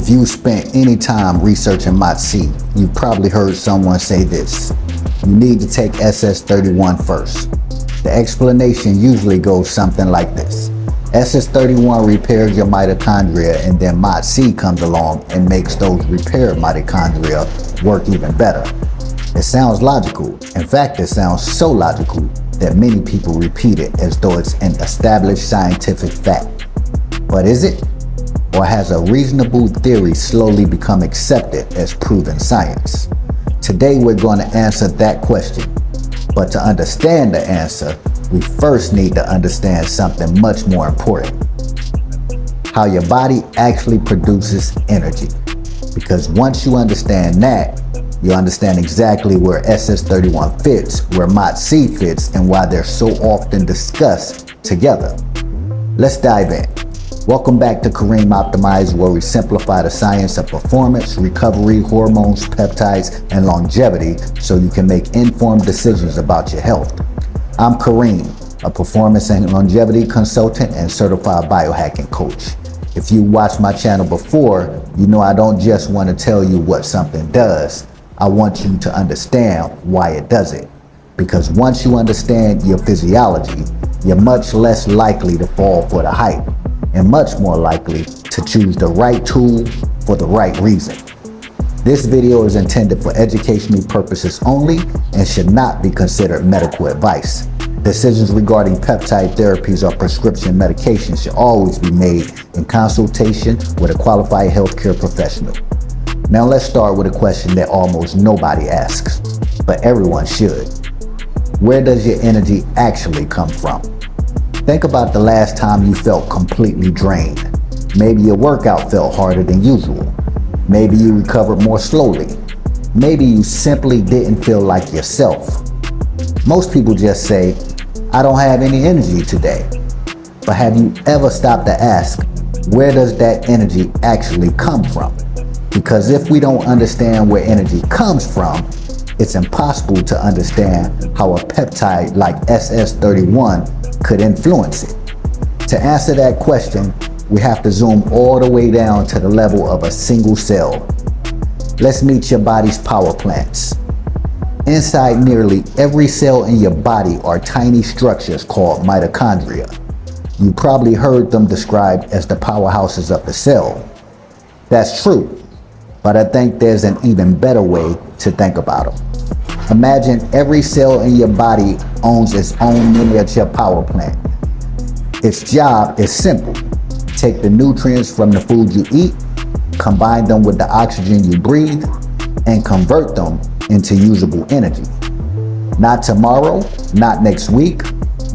If you spent any time researching MOTS-c, you've probably heard someone say this: you need to take SS-31 first. The explanation usually goes something like this: SS-31 repairs your mitochondria, and then MOTS-c comes along and makes those repaired mitochondria work even better. It sounds logical. In fact, it sounds so logical that many people repeat it as though it's an established scientific fact. But is it? Or has a reasonable theory slowly become accepted as proven science? Today we're going to answer that question. But to understand the answer, we first need to understand something much more important: how your body actually produces energy. Because once you understand that, you understand exactly where SS-31 fits, where MOTS-c fits, and why they're so often discussed together. Let's dive in. Welcome back to KareemOptimized, where we simplify the science of performance, recovery, hormones, peptides, and longevity so you can make informed decisions about your health. I'm Kareem, a performance and longevity consultant and certified biohacking coach. If you watched my channel before, you know I don't just want to tell you what something does. I want you to understand why it does it. Because once you understand your physiology, you're much less likely to fall for the hype, and much more likely to choose the right tool for the right reason. This video is intended for educational purposes only and should not be considered medical advice. Decisions regarding peptide therapies or prescription medications should always be made in consultation with a qualified healthcare professional. Now let's start with a question that almost nobody asks, but everyone should. Where does your energy actually come from? Think about the last time you felt completely drained. Maybe your workout felt harder than usual. Maybe you recovered more slowly. Maybe you simply didn't feel like yourself. Most people just say, "I don't have any energy today." But have you ever stopped to ask, where does that energy actually come from? Because if we don't understand where energy comes from, it's impossible to understand how a peptide like SS-31 could influence it. To answer that question, we have to zoom all the way down to the level of a single cell. Let's meet your body's power plants. Inside nearly every cell in your body are tiny structures called mitochondria. You probably heard them described as the powerhouses of the cell. That's true, but I think there's an even better way to think about them. Imagine every cell in your body owns its own miniature power plant. Its job is simple: take the nutrients from the food you eat, combine them with the oxygen you breathe, and convert them into usable energy. Not tomorrow, not next week,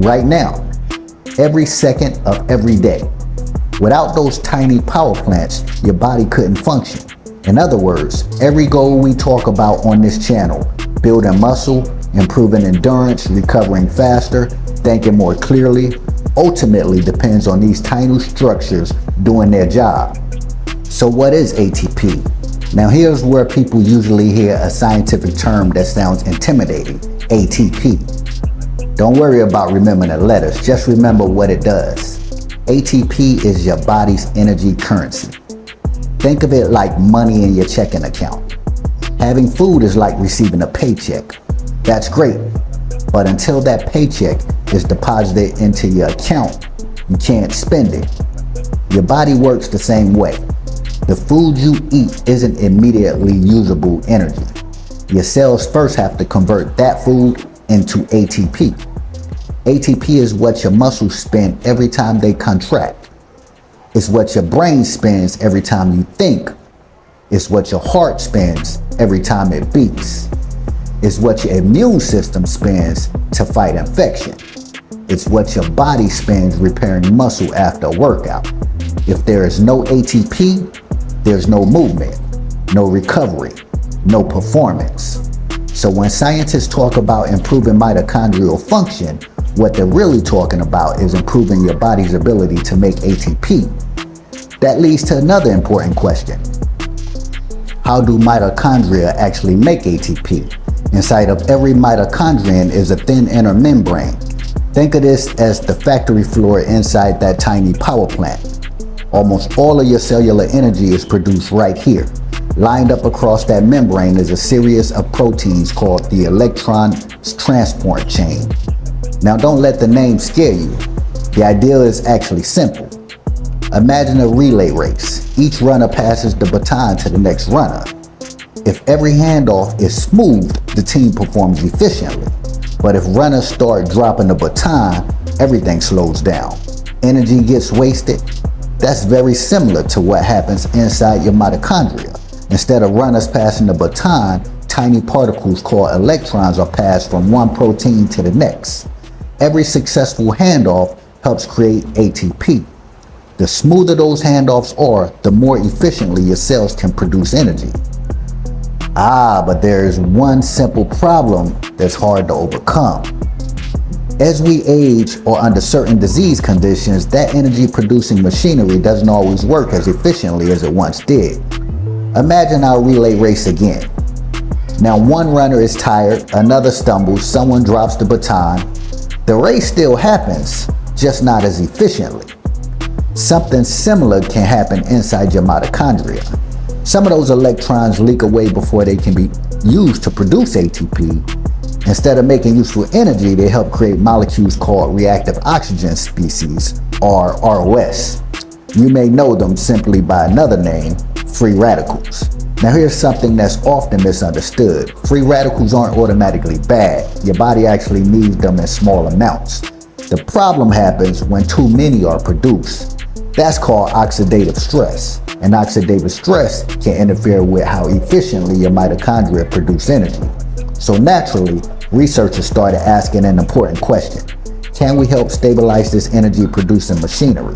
right now. Every second of every day. Without those tiny power plants, your body couldn't function. In other words, every goal we talk about on this channel, building muscle, improving endurance, recovering faster, thinking more clearly, ultimately depends on these tiny structures doing their job. So what is ATP? Now here's where people usually hear a scientific term that sounds intimidating: ATP. Don't worry about remembering the letters, just remember what it does. ATP is your body's energy currency. Think of it like money in your checking account. Having food is like receiving a paycheck. That's great, but until that paycheck is deposited into your account, you can't spend it. Your body works the same way. The food you eat isn't immediately usable energy. Your cells first have to convert that food into ATP. ATP is what your muscles spend every time they contract. It's what your brain spends every time you think. It's what your heart spends every time it beats. It's what your immune system spends to fight infection. It's what your body spends repairing muscle after a workout. If there is no ATP, there's no movement, no recovery, no performance. So when scientists talk about improving mitochondrial function, what they're really talking about is improving your body's ability to make ATP. That leads to another important question. How do mitochondria actually make ATP? Inside of every mitochondrion is a thin inner membrane. Think of this as the factory floor inside that tiny power plant. Almost all of your cellular energy is produced right here. Lined up across that membrane is a series of proteins called the electron transport chain. Now don't let the name scare you. The idea is actually simple. Imagine a relay race. Each runner passes the baton to the next runner. If every handoff is smooth, the team performs efficiently. But if runners start dropping the baton, everything slows down. Energy gets wasted. That's very similar to what happens inside your mitochondria. Instead of runners passing the baton, tiny particles called electrons are passed from one protein to the next. Every successful handoff helps create ATP. The smoother those handoffs are, the more efficiently your cells can produce energy. But there's one simple problem that's hard to overcome. As we age or under certain disease conditions, that energy producing machinery doesn't always work as efficiently as it once did. Imagine our relay race again. Now one runner is tired, another stumbles, someone drops the baton. The race still happens, just not as efficiently. Something similar can happen inside your mitochondria. Some of those electrons leak away before they can be used to produce ATP. Instead of making useful energy, they help create molecules called reactive oxygen species, or ROS. You may know them simply by another name, free radicals. Now here's something that's often misunderstood. Free radicals aren't automatically bad. Your body actually needs them in small amounts. The problem happens when too many are produced. That's called oxidative stress. And oxidative stress can interfere with how efficiently your mitochondria produce energy. So naturally, researchers started asking an important question. Can we help stabilize this energy producing machinery?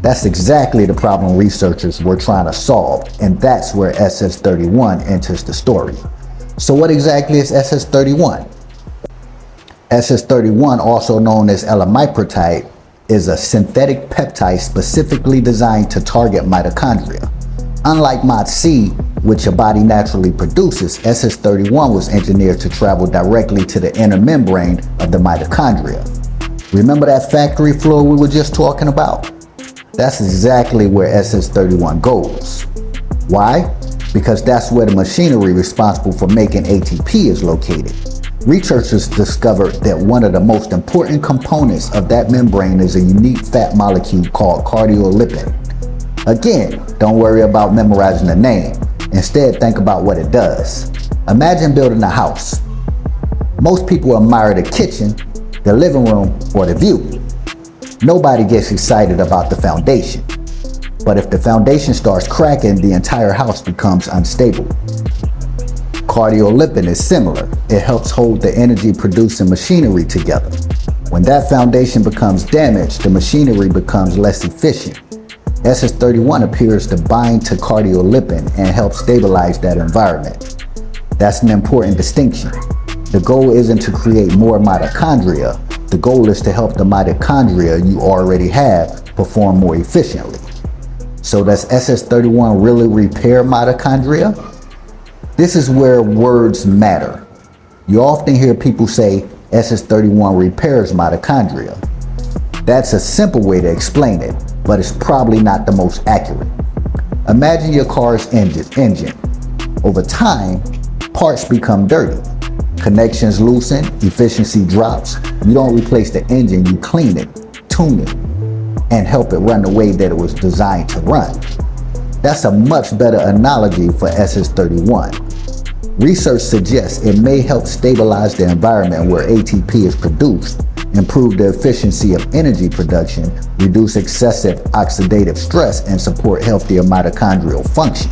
That's exactly the problem researchers were trying to solve, and that's where SS-31 enters the story. So what exactly is SS-31? SS-31, also known as Elamipretide, is a synthetic peptide specifically designed to target mitochondria. Unlike MOTS-c, which your body naturally produces, SS-31 was engineered to travel directly to the inner membrane of the mitochondria. Remember that factory floor we were just talking about? That's exactly where SS-31 goes. Why? Because that's where the machinery responsible for making ATP is located. Researchers discovered that one of the most important components of that membrane is a unique fat molecule called Cardiolipin. Again, don't worry about memorizing the name. Instead, think about what it does. Imagine building a house. Most people admire the kitchen, the living room, or the view. Nobody gets excited about the foundation. But if the foundation starts cracking, the entire house becomes unstable. Cardiolipin is similar. It helps hold the energy-producing machinery together. When that foundation becomes damaged, the machinery becomes less efficient. SS-31 appears to bind to cardiolipin and help stabilize that environment. That's an important distinction. The goal isn't to create more mitochondria. The goal is to help the mitochondria you already have perform more efficiently. So does SS-31 really repair mitochondria? This is where words matter. You often hear people say SS-31 repairs mitochondria. That's a simple way to explain it, but it's probably not the most accurate. Imagine your car's engine. Over time, parts become dirty. Connections loosen, efficiency drops. You don't replace the engine, you clean it, tune it, and help it run the way that it was designed to run. That's a much better analogy for SS-31. Research suggests it may help stabilize the environment where ATP is produced, improve the efficiency of energy production, reduce excessive oxidative stress, and support healthier mitochondrial function.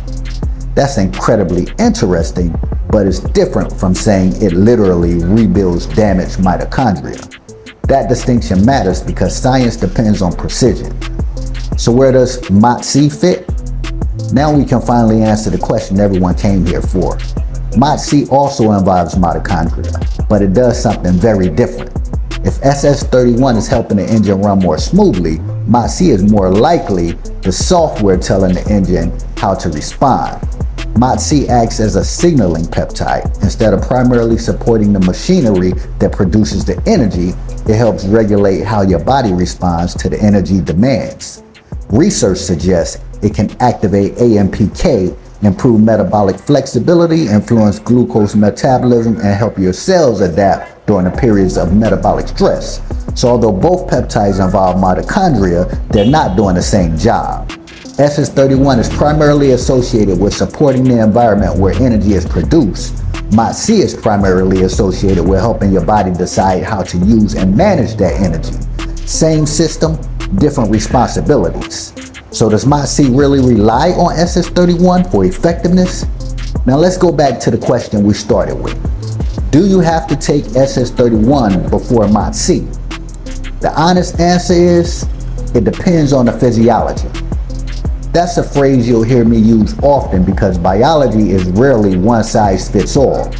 That's incredibly interesting, but it's different from saying it literally rebuilds damaged mitochondria. That distinction matters because science depends on precision. So where does MOTS-c fit? Now we can finally answer the question everyone came here for. MOTS-c also involves mitochondria, but it does something very different. If SS-31 is helping the engine run more smoothly, MOTS-c is more likely the software telling the engine how to respond. MOTS-c acts as a signaling peptide. Instead of primarily supporting the machinery that produces the energy, it helps regulate how your body responds to the energy demands. Research suggests it can activate AMPK, improve metabolic flexibility, influence glucose metabolism, and help your cells adapt during the periods of metabolic stress. So although both peptides involve mitochondria, they're not doing the same job. SS-31 is primarily associated with supporting the environment where energy is produced. MOTS-c is primarily associated with helping your body decide how to use and manage that energy. Same system, different responsibilities. So does MOTS-c really rely on SS-31 for effectiveness? Now let's go back to the question we started with. Do you have to take SS-31 before MOTS-c? The honest answer is, it depends on the physiology. That's a phrase you'll hear me use often because biology is rarely one size fits all.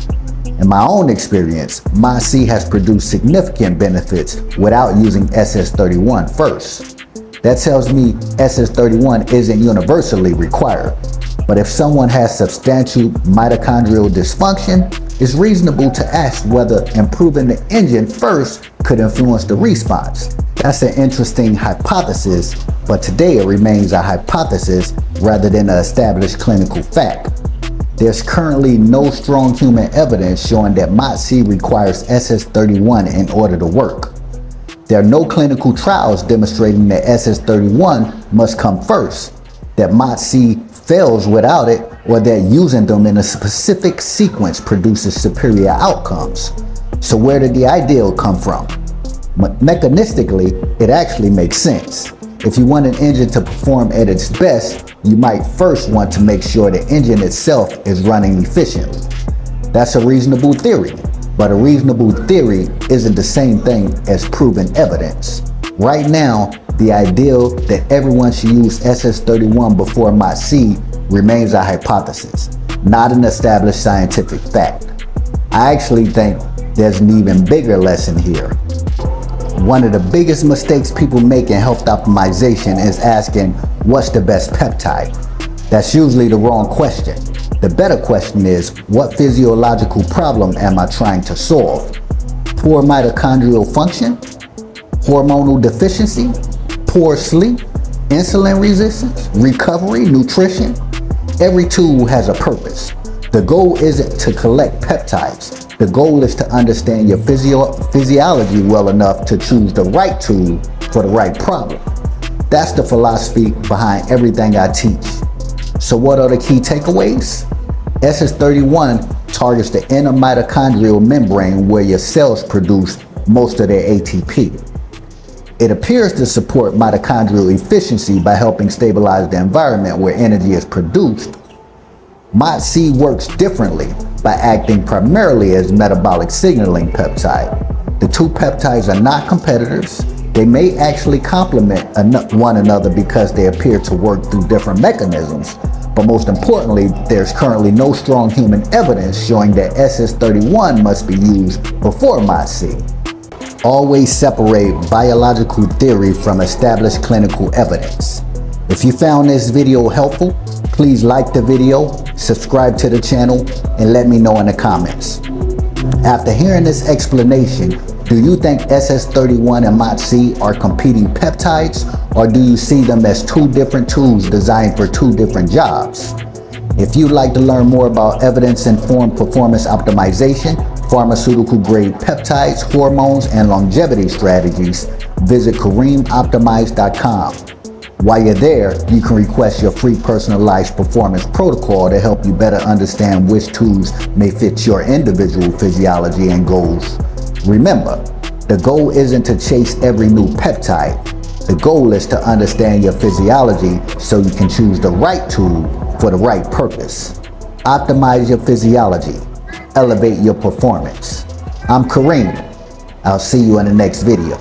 In my own experience, MOTS-c has produced significant benefits without using SS-31 first. That tells me SS-31 isn't universally required. But if someone has substantial mitochondrial dysfunction, it's reasonable to ask whether improving the engine first could influence the response. That's an interesting hypothesis, but today it remains a hypothesis rather than an established clinical fact. There's currently no strong human evidence showing that MOTS-c requires SS-31 in order to work. There are no clinical trials demonstrating that SS-31 must come first, that MOTS-c fails without it, or that using them in a specific sequence produces superior outcomes. So where did the ideal come from? Mechanistically, it actually makes sense. If you want an engine to perform at its best, you might first want to make sure the engine itself is running efficiently. That's a reasonable theory, but a reasonable theory isn't the same thing as proven evidence. Right now, the ideal that everyone should use SS-31 before MOTS-c remains a hypothesis, not an established scientific fact. I actually think there's an even bigger lesson here. One of the biggest mistakes people make in health optimization is asking, what's the best peptide? That's usually the wrong question. The better question is, what physiological problem am I trying to solve? Poor mitochondrial function? Hormonal deficiency? Poor sleep? Insulin resistance? Recovery? Nutrition? Every tool has a purpose. The goal isn't to collect peptides. The goal is to understand your physiology well enough to choose the right tool for the right problem. That's the philosophy behind everything I teach. So what are the key takeaways? SS-31 targets the inner mitochondrial membrane where your cells produce most of their ATP. It appears to support mitochondrial efficiency by helping stabilize the environment where energy is produced. MOTS-c works differently by acting primarily as metabolic signaling peptide. The two peptides are not competitors. They may actually complement one another because they appear to work through different mechanisms. But most importantly, there's currently no strong human evidence showing that SS-31 must be used before MOTS-c. Always separate biological theory from established clinical evidence. If you found this video helpful, please like the video, subscribe to the channel, and let me know in the comments. After hearing this explanation, do you think SS-31 and MOTS-c are competing peptides, or do you see them as two different tools designed for two different jobs? If you'd like to learn more about evidence-informed performance optimization, pharmaceutical-grade peptides, hormones, and longevity strategies, visit KareemOptimized.com. While you're there, you can request your free personalized performance protocol to help you better understand which tools may fit your individual physiology and goals. Remember, the goal isn't to chase every new peptide. The goal is to understand your physiology so you can choose the right tool for the right purpose. Optimize your physiology. Elevate your performance. I'm Kareem. I'll see you in the next video.